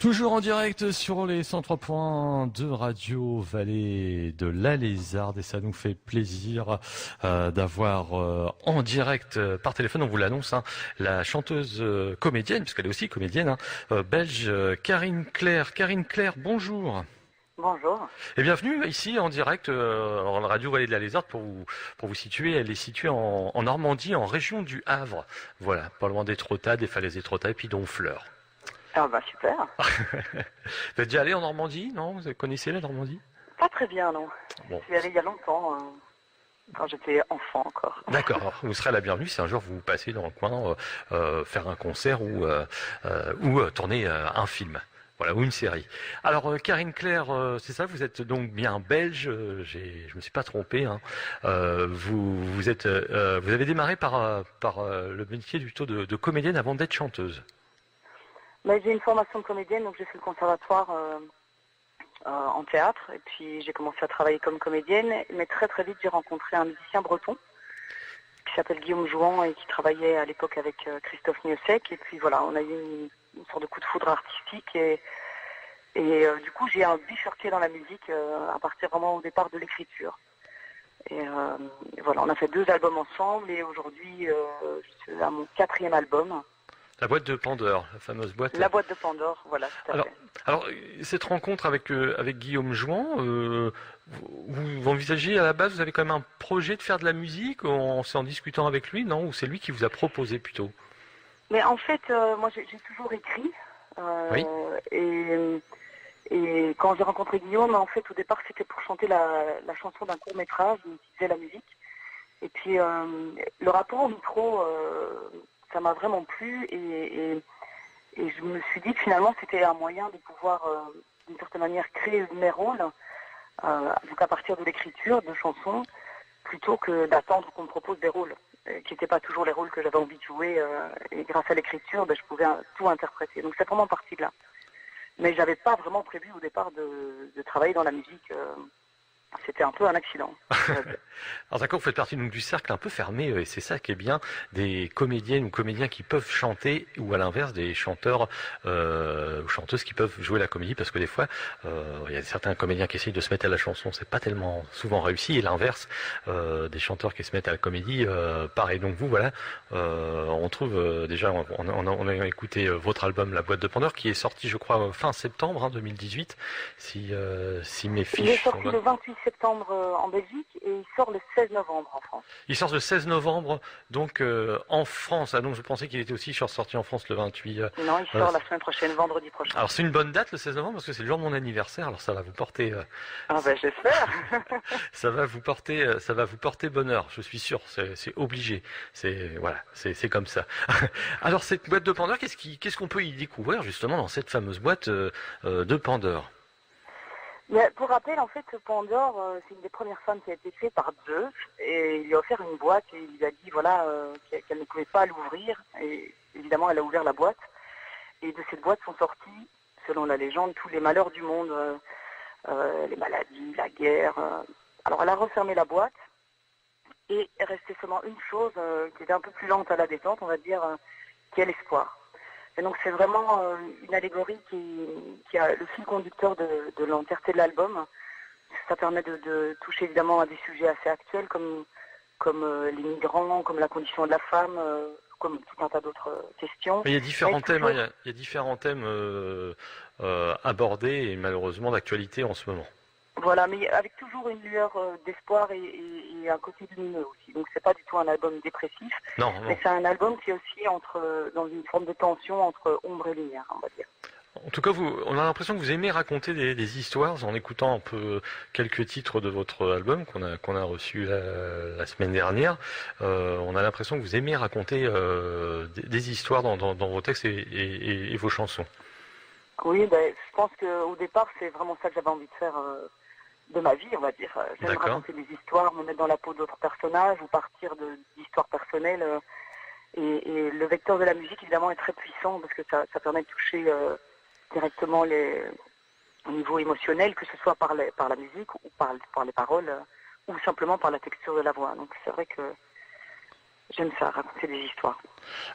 Toujours en direct sur les 103 points de Radio Vallée de la Lézarde et ça nous fait plaisir d'avoir en direct par téléphone, on vous l'annonce, la chanteuse comédienne, puisqu'elle est aussi comédienne, belge Karine Claire. Karine Claire, bonjour. Bonjour. Et bienvenue ici en direct en Radio Vallée de la Lézarde pour vous situer. Elle est située en Normandie, en région du Havre. Voilà, pas loin d'Étretat, des falaises d'Étretat et puis d'Honfleur. Ah bah super. Vous êtes déjà allé en Normandie, non? Vous connaissez la Normandie? Pas très bien, non. Bon. Je suis allée il y a longtemps, quand j'étais enfant encore. D'accord, vous serez la bienvenue si un jour vous passez dans le coin faire un concert ou tourner un film. Voilà, ou une série. Alors, Karine Claire, c'est ça, vous êtes donc bien belge, je me suis pas trompé. Vous avez démarré par le métier plutôt de comédienne avant d'être chanteuse. Mais j'ai une formation de comédienne, donc j'ai fait le conservatoire en théâtre, et puis j'ai commencé à travailler comme comédienne, mais très très vite j'ai rencontré un musicien breton qui s'appelle Guillaume Jouan et qui travaillait à l'époque avec Christophe Miossec, et puis voilà, on a eu une sorte de coup de foudre artistique, et du coup j'ai bifurqué dans la musique à partir vraiment au départ de l'écriture. Et voilà, on a fait 2 albums ensemble, et aujourd'hui je suis à mon 4e album. La boîte de Pandore, la fameuse boîte. La boîte de Pandore, voilà, tout à fait. Alors, cette rencontre avec Guillaume Jouan, vous envisagez à la base, vous avez quand même un projet de faire de la musique, c'est en discutant avec lui, non? Ou c'est lui qui vous a proposé plutôt? Mais en fait, moi j'ai toujours écrit. Oui. Et quand j'ai rencontré Guillaume, en fait, au départ, c'était pour chanter la chanson d'un court-métrage, il utilisait la musique. Et puis, le rapport au micro, ça m'a vraiment plu, et je me suis dit que finalement, c'était un moyen de pouvoir, d'une certaine manière, créer mes rôles, donc à partir de l'écriture de chansons, plutôt que d'attendre qu'on me propose des rôles, qui n'étaient pas toujours les rôles que j'avais envie de jouer, et grâce à l'écriture, je pouvais tout interpréter. Donc c'est vraiment parti de là. Mais j'avais pas vraiment prévu au départ de travailler dans la musique. C'était un peu un accident. Alors d'accord, vous faites partie donc du cercle un peu fermé, et c'est ça qui est bien, des comédiennes ou comédiens qui peuvent chanter, ou à l'inverse des chanteurs ou chanteuses qui peuvent jouer la comédie, parce que des fois il y a certains comédiens qui essayent de se mettre à la chanson, c'est pas tellement souvent réussi, et l'inverse, des chanteurs qui se mettent à la comédie, pareil. Donc vous, voilà, on trouve déjà, on a écouté votre album La Boîte de Pandore, qui est sorti, je crois, fin septembre 2018, si mes fiches. Il est sorti le 28 septembre en Belgique, et il sort le 16 novembre en France. Il sort le 16 novembre, donc en France. Ah, donc je pensais qu'il était aussi sorti en France le 28. Non, il sort la semaine prochaine, vendredi prochain. Alors c'est une bonne date le 16 novembre, parce que c'est le jour de mon anniversaire, alors ça va vous porter... Ah ben j'espère. ça va vous porter bonheur, je suis sûr, c'est obligé. C'est comme ça. Alors cette boîte de Pandore, qu'est-ce qu'on peut y découvrir justement dans cette fameuse boîte de Pandore? Mais pour rappel, en fait, Pandore, c'est une des premières femmes qui a été créée par Zeus, et il lui a offert une boîte, et il lui a dit voilà qu'elle ne pouvait pas l'ouvrir, et évidemment elle a ouvert la boîte, et de cette boîte sont sortis, selon la légende, tous les malheurs du monde, les maladies, la guerre. Alors elle a refermé la boîte, et est restait seulement une chose qui était un peu plus lente à la détente, on va dire, qui est l'espoir. Et donc c'est vraiment une allégorie qui a le fil conducteur de l'entièreté de l'album. Ça permet de toucher évidemment à des sujets assez actuels comme les migrants, comme la condition de la femme, comme tout un tas d'autres questions. Mais il y a différents thèmes, il y a différents thèmes abordés et malheureusement d'actualité en ce moment. Voilà, mais avec toujours une lueur d'espoir et un côté lumineux aussi. Donc c'est pas du tout un album dépressif, non. Mais c'est un album qui est aussi dans une forme de tension entre ombre et lumière, on va dire. En tout cas, on a l'impression que vous aimez raconter des histoires en écoutant un peu quelques titres de votre album qu'on a reçu la semaine dernière. On a l'impression que vous aimez raconter des histoires dans vos textes et vos chansons. Oui, je pense qu'au départ, c'est vraiment ça que j'avais envie de faire de ma vie, on va dire. J'aime raconter des histoires, me mettre dans la peau d'autres personnages ou partir d'histoires personnelles. Et le vecteur de la musique, évidemment, est très puissant parce que ça permet de toucher directement au niveau émotionnel, que ce soit par la musique ou par les paroles ou simplement par la texture de la voix. Donc c'est vrai que j'aime ça, raconter des histoires.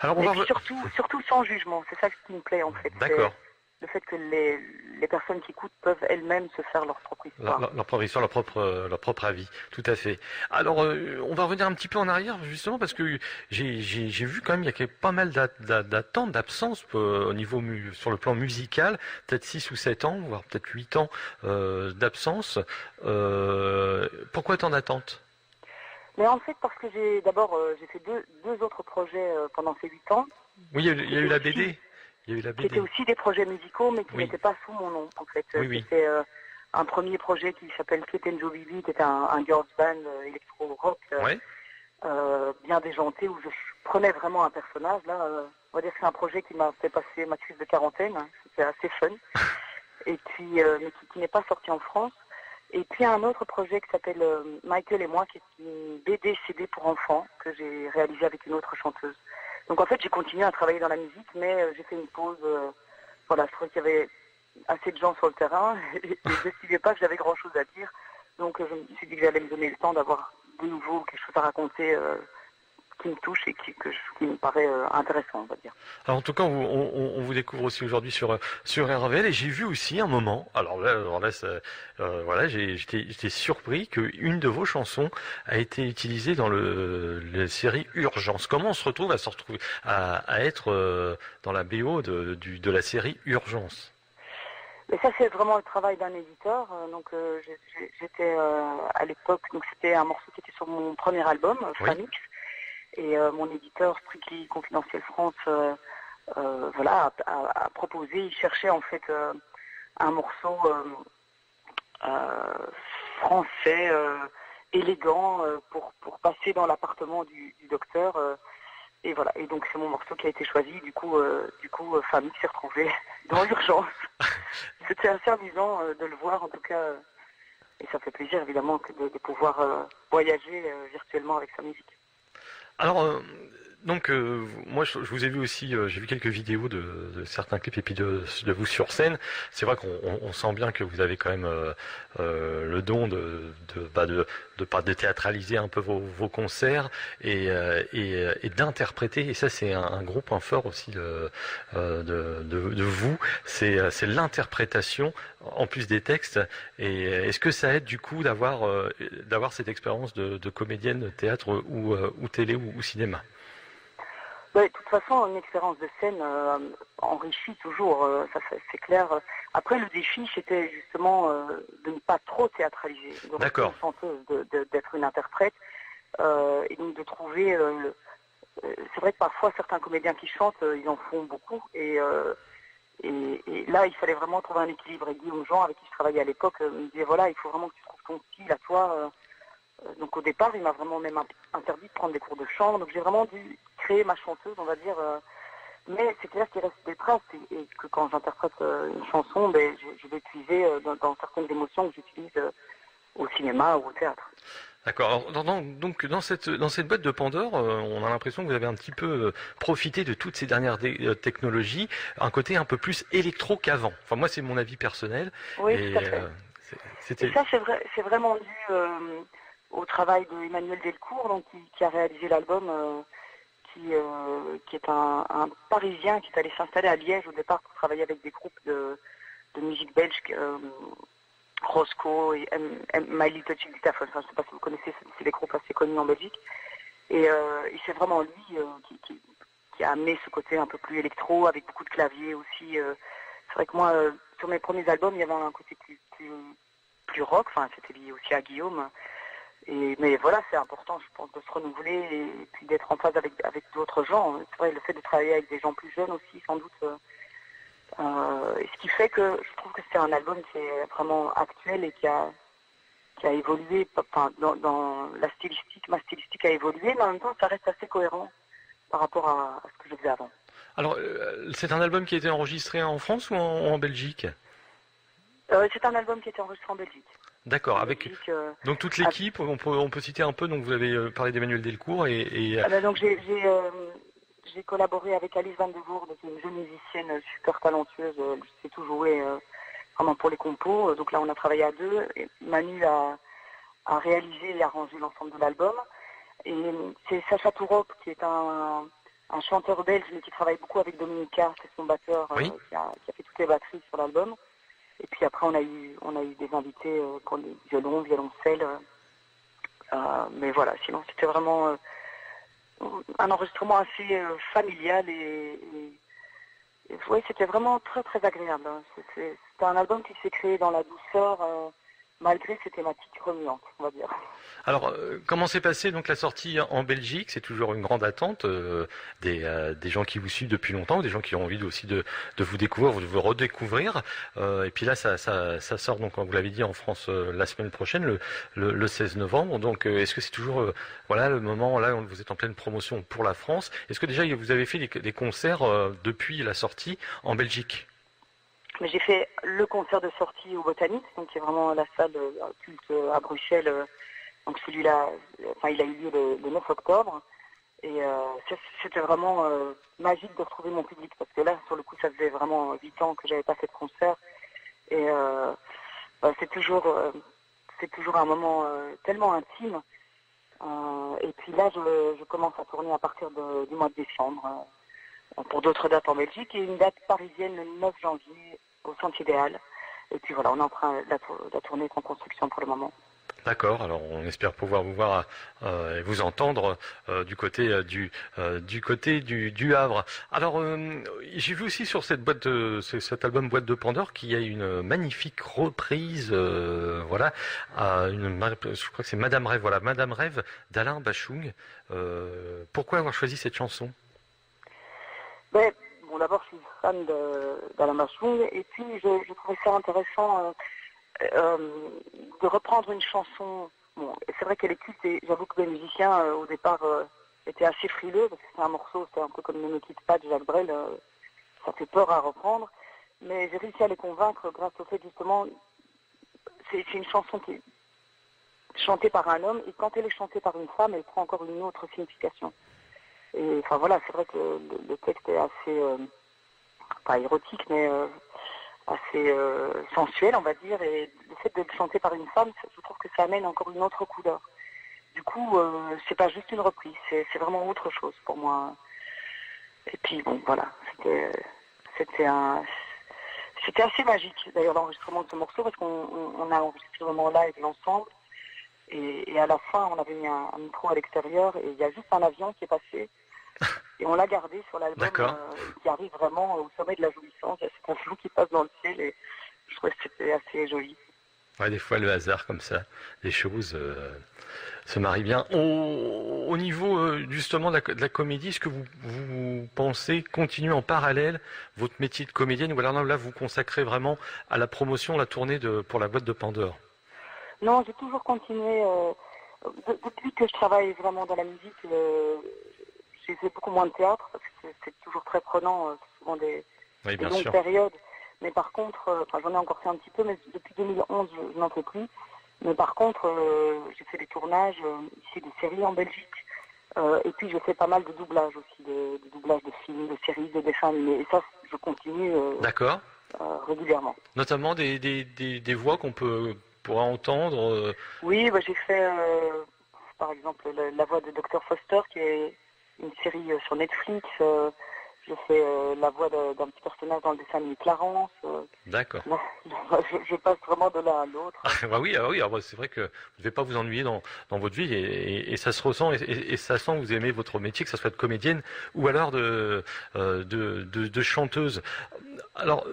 Alors et puis surtout sans jugement, c'est ça qui me plaît en fait. D'accord. le fait que les personnes qui écoutent peuvent elles-mêmes se faire leur propre histoire. Leur propre histoire, leur propre avis, tout à fait. Alors, on va revenir un petit peu en arrière, justement, parce que j'ai vu quand même, il y a pas mal d'attentes, d'absence au niveau sur le plan musical, peut-être 6 ou 7 ans, voire peut-être 8 ans d'absence. Pourquoi tant d'attentes? Mais en fait, parce que j'ai fait deux autres projets pendant ces 8 ans. Oui, il y a eu la BD. Il y a eu la Qui étaient BD. aussi des projets musicaux, mais qui Oui. n'étaient pas sous mon nom, en fait. Oui, oui. C'était un premier projet qui s'appelle Ketenjo Bibi, qui était un girls band électro-rock Ouais. bien déjanté, où je prenais vraiment un personnage. Là, on va dire que c'est un projet qui m'a fait passer ma crise de quarantaine. Hein. C'était assez fun. Et puis, mais qui n'est pas sorti en France. Et puis un autre projet qui s'appelle Michael et moi, qui est une BD CD pour enfants que j'ai réalisé avec une autre chanteuse. Donc en fait, j'ai continué à travailler dans la musique, mais j'ai fait une pause. Voilà, je trouvais qu'il y avait assez de gens sur le terrain et je n'estimais pas que j'avais grand-chose à dire. Donc je me suis dit que j'allais me donner le temps d'avoir de nouveau quelque chose à raconter qui me touche et qui me paraît intéressant, on va dire. Alors en tout cas, on vous découvre aussi aujourd'hui sur RVL et j'ai vu aussi un moment. Alors là, voilà, j'étais surpris qu'une de vos chansons a été utilisée dans la série Urgence. Comment on se retrouve à être dans la BO de la série Urgence? Mais ça, c'est vraiment le travail d'un éditeur. J'étais à l'époque, donc c'était un morceau qui était sur mon premier album, Oui. Famix. Et mon éditeur, Strictly Confidentiel France, voilà, a proposé, il cherchait en fait un morceau français, élégant, pour passer dans l'appartement du docteur. Et voilà, et donc c'est mon morceau qui a été choisi. Du coup, Famille s'est retrouvée dans l'urgence. C'était assez amusant de le voir en tout cas. Et ça fait plaisir évidemment de pouvoir voyager virtuellement avec sa musique. Alors, moi, je vous ai vu aussi, j'ai vu quelques vidéos de certains clips et puis de vous sur scène. C'est vrai qu'on sent bien que vous avez quand même le don de théâtraliser un peu vos concerts et d'interpréter. Et ça, c'est un gros point fort aussi de vous. C'est l'interprétation en plus des textes. Et est-ce que ça aide du coup d'avoir cette expérience de comédienne théâtre ou télé ou cinéma? De toute façon, une expérience de scène enrichit toujours, ça c'est clair. Après, le défi, c'était justement de ne pas trop théâtraliser, de rester une chanteuse, d'être une interprète, et donc de trouver... c'est vrai que parfois, certains comédiens qui chantent, ils en font beaucoup, et là, il fallait vraiment trouver un équilibre. Et Guillaume Jean, avec qui je travaillais à l'époque, me disait, voilà, il faut vraiment que tu trouves ton style à toi. Donc au départ, il m'a vraiment même interdit de prendre des cours de chant. Donc j'ai vraiment dû créer ma chanteuse, on va dire. Mais c'est clair qu'il reste des traces et que quand j'interprète une chanson, ben, je vais puiser dans certaines émotions que j'utilise au cinéma ou au théâtre. D'accord. Alors, donc dans cette boîte de Pandore, on a l'impression que vous avez un petit peu profité de toutes ces dernières technologies, un côté un peu plus électro qu'avant. Enfin moi c'est mon avis personnel. Oui, Et, tout à fait. Et ça c'est vraiment dû au travail de Emmanuel Delcourt, donc, qui a réalisé l'album, qui est un Parisien qui est allé s'installer à Liège au départ pour travailler avec des groupes de musique belge, Roscoe et My Little Chick Dictaphone. Enfin, je ne sais pas si vous connaissez, c'est des groupes assez connus en Belgique. Et c'est vraiment lui qui a amené ce côté un peu plus électro, avec beaucoup de claviers aussi. C'est vrai que moi, sur mes premiers albums, il y avait un côté plus rock, enfin c'était lié aussi à Guillaume. Mais voilà, c'est important, je pense, de se renouveler et puis d'être en phase avec d'autres gens. C'est vrai, le fait de travailler avec des gens plus jeunes aussi, sans doute. Ce qui fait que je trouve que c'est un album qui est vraiment actuel et qui a évolué. Enfin, dans la stylistique, ma stylistique a évolué, mais en même temps, ça reste assez cohérent par rapport à ce que je faisais avant. Alors, c'est un album qui a été enregistré en France ou en Belgique? C'est un album qui a été enregistré en Belgique. D'accord, avec donc toute l'équipe, on peut citer un peu, donc vous avez parlé d'Emmanuel Delcourt donc j'ai collaboré avec Alice Van de Voorde, qui est une jeune musicienne super talentueuse, elle sait tout jouer vraiment pour les compos, donc là on a travaillé à deux, et Manu a réalisé et arrangé l'ensemble de l'album, et c'est Sacha Tourop qui est un un chanteur belge, mais qui travaille beaucoup avec Dominica, c'est son batteur, Oui. qui a fait toutes les batteries sur l'album. Et puis après, on a eu des invités pour les violons, violoncelles. Mais voilà, sinon c'était vraiment un enregistrement assez familial et ouais, c'était vraiment très très agréable. Hein. C'était un album qui s'est créé dans la douceur, malgré ses thématiques remuantes, on va dire. Alors, comment s'est passée donc la sortie en Belgique? C'est toujours une grande attente des gens qui vous suivent depuis longtemps, ou des gens qui ont envie aussi de vous découvrir, de vous redécouvrir. Et puis là, ça sort donc, comme vous l'avez dit, en France la semaine prochaine, le 16 novembre. Donc, est-ce que c'est toujours voilà le moment là où vous êtes en pleine promotion pour la France? Est-ce que déjà vous avez fait des concerts depuis la sortie en Belgique? Mais j'ai fait le concert de sortie au Botanique, donc qui est vraiment la salle culte à Bruxelles. Donc celui-là, enfin, il a eu lieu le 9 octobre. Et c'était vraiment magique de retrouver mon public, parce que là, sur le coup, ça faisait vraiment 8 ans que j'avais pas fait de concert. Et c'est toujours un moment tellement intime. Et puis là, je commence à tourner à partir du mois de décembre pour d'autres dates en Belgique, et une date parisienne le 9 janvier au Centre Idéal. Et puis voilà, on est en train, la tournée est en construction pour le moment. D'accord, alors on espère pouvoir vous voir et vous entendre du côté du Havre. Alors j'ai vu aussi sur cette cet album Boîte de Pandore qu'il y a une magnifique reprise, voilà, je crois que c'est Madame Rêve, voilà, Madame Rêve d'Alain Bachung. Pourquoi avoir choisi cette chanson? Ben, bon, d'abord, je suis fan d'Alain Bachung, et puis je trouvais ça intéressant de reprendre une chanson. Bon, c'est vrai qu'elle est culte, et j'avoue que les musiciens, au départ, étaient assez frileux, parce que c'est un morceau, c'est un peu comme Ne me quitte pas de Jacques Brel, ça fait peur à reprendre, mais j'ai réussi à les convaincre grâce au fait, justement, c'est une chanson qui est chantée par un homme, et quand elle est chantée par une femme, elle prend encore une autre signification. Et enfin voilà, c'est vrai que le texte est assez, pas érotique, mais assez sensuel, on va dire, et le fait de le chanter par une femme, je trouve que ça amène encore une autre couleur. Du coup, c'est pas juste une reprise, c'est vraiment autre chose pour moi. Et puis bon, voilà, c'était assez magique d'ailleurs l'enregistrement de ce morceau, parce qu'on a enregistré vraiment live l'ensemble, et à la fin, on avait mis un micro à l'extérieur, et il y a juste un avion qui est passé. Et on l'a gardé sur l'album, qui arrive vraiment au sommet de la jouissance. Il y a cet avion qui passe dans le ciel, et je trouvais que c'était assez joli. Ouais, des fois le hasard comme ça, les choses se marient bien. Au niveau justement de la comédie, est-ce que vous pensez continuer en parallèle votre métier de comédienne, ou alors là vous consacrez vraiment à la promotion, la tournée pour la boîte de Pandore? Non, j'ai toujours continué. Depuis que je travaille vraiment dans la musique, j'ai fait beaucoup moins de théâtre, parce que c'est toujours très prenant, c'est souvent des longues périodes. Mais par contre, j'en ai encore fait un petit peu, mais depuis 2011, je n'en fais plus. Mais par contre, j'ai fait des tournages, ici des séries en Belgique. Et puis je fais pas mal de doublage aussi, de doublage de films, de séries, de dessins animés. Et ça, je continue régulièrement. Notamment des voix qu'on pourra entendre. Oui, j'ai fait par exemple la voix de Dr Foster, qui est une série sur Netflix. Je fais la voix d'un petit personnage dans le dessin animé Clarence. D'accord. Je passe vraiment de l'un à l'autre. Oui, c'est vrai que vous ne devez pas vous ennuyer dans votre vie, et ça se ressent, et ça sent que vous aimez votre métier, que ce soit de comédienne ou alors de chanteuse. Alors,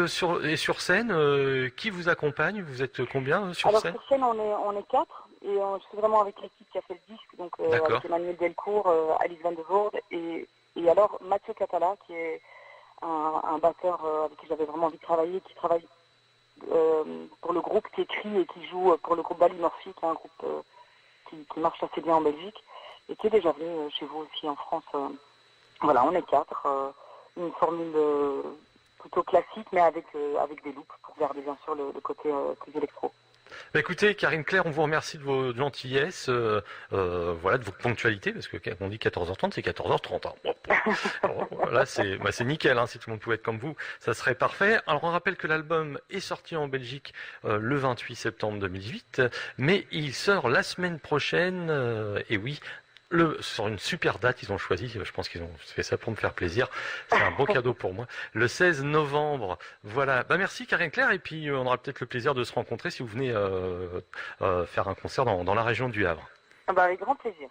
sur scène, qui vous accompagne? Vous êtes combien sur scène? Alors sur scène, on est 4, et je suis vraiment avec l'équipe qui a fait le disque, donc avec Emmanuel Delcourt, Alice Van de Voorde, et alors Mathieu Catala, qui est un batteur avec qui j'avais vraiment envie de travailler, qui travaille pour le groupe, qui écrit et qui joue pour le groupe Ballymurphy, qui est un groupe qui marche assez bien en Belgique, et qui est déjà venu chez vous aussi en France. Voilà, on est 4, une formule plutôt classique, mais avec des loops, pour garder bien sûr le côté plus électro. Écoutez, Karine Claire, on vous remercie de votre gentillesse, voilà, de votre ponctualité, parce que on dit 14h30, c'est 14h30. Là, c'est nickel, hein, si tout le monde pouvait être comme vous, ça serait parfait. Alors, on rappelle que l'album est sorti en Belgique le 28 septembre 2018, mais il sort la semaine prochaine, et oui, Sur une super date, ils ont choisi, je pense qu'ils ont fait ça pour me faire plaisir. C'est un beau cadeau pour moi. Le 16 novembre, voilà. Bah merci Karine Claire, et puis on aura peut-être le plaisir de se rencontrer si vous venez faire un concert dans la région du Havre. Ah bah, avec grand plaisir.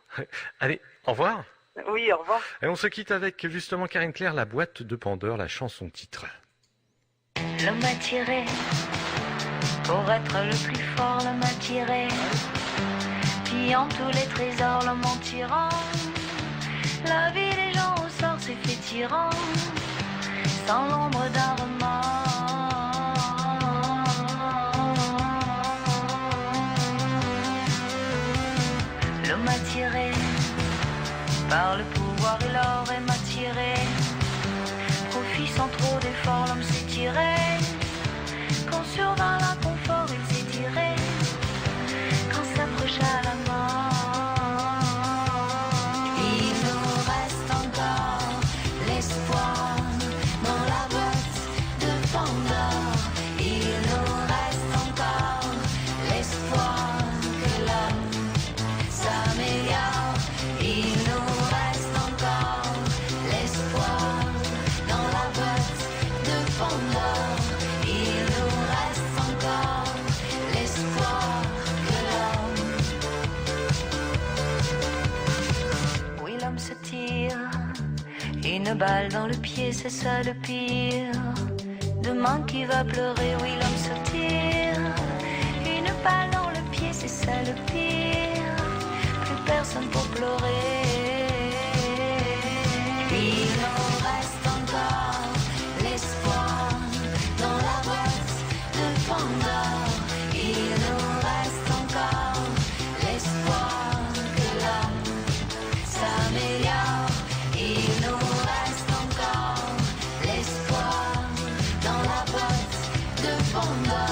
Allez, au revoir. Oui, au revoir. Et on se quitte avec justement Karine Claire, la boîte de Pandore, la chanson titre. L'homme m'a tiré, pour être le plus fort, l'homme m'a tiré, pillant tous les trésors, l'homme en tirant, la vie des gens au sort s'est fait tyran, sans l'ombre d'un remords. L'homme m'a tiré, par le pouvoir et l'or, et m'a tiré, profit sans trop d'efforts, l'homme s'est tiré, quand survint l'inconfort, il s'est tiré, quand s'approcha la mort. Il nous reste encore l'espoir dans la boîte de Pandore. Il nous reste encore l'espoir que l'homme s'améliore. Il nous reste encore l'espoir dans la boîte de Pandore. Il nous reste encore l'espoir que l'homme. Oui, l'homme se tire, une balle dans le pied, c'est ça le pire. Demain qui va pleurer, oui, l'homme se tire, une balle dans le pied, c'est ça le pire. Plus personne pour pleurer. Il nous reste encore l'espoir dans la boîte de Pandore. Il nous reste encore l'espoir que l'homme s'améliore. Il nous reste encore l'espoir dans la boîte de Pandore.